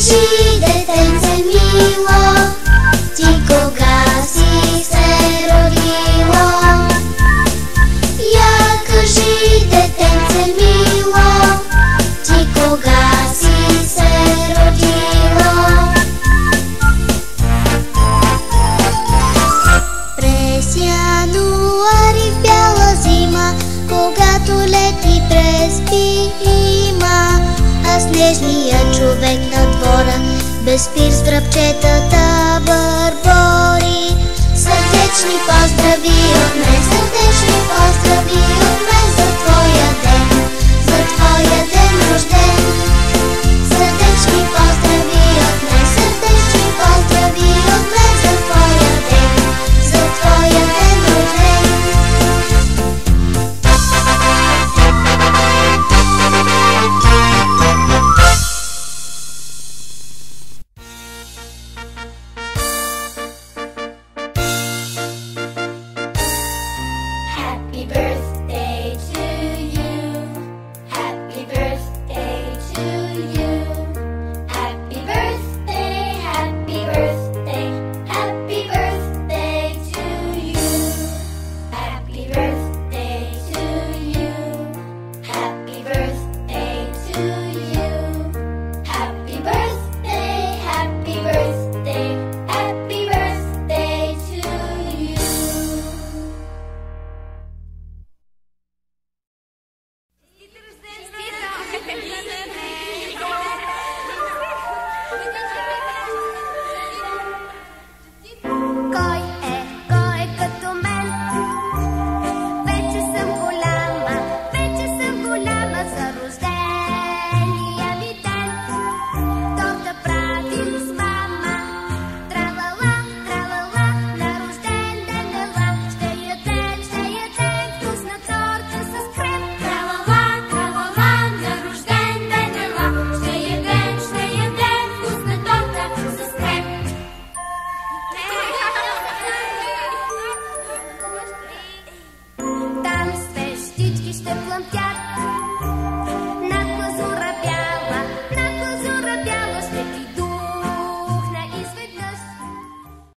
кажи, детенце мило, ти кога си се родило? Я кажи, детенце мило, ти кога си се родило? През януари в бяла зима, когато лети през бима, а снежният човек на двора без пир с дръпчетата бърбори. Сърдечни поздрави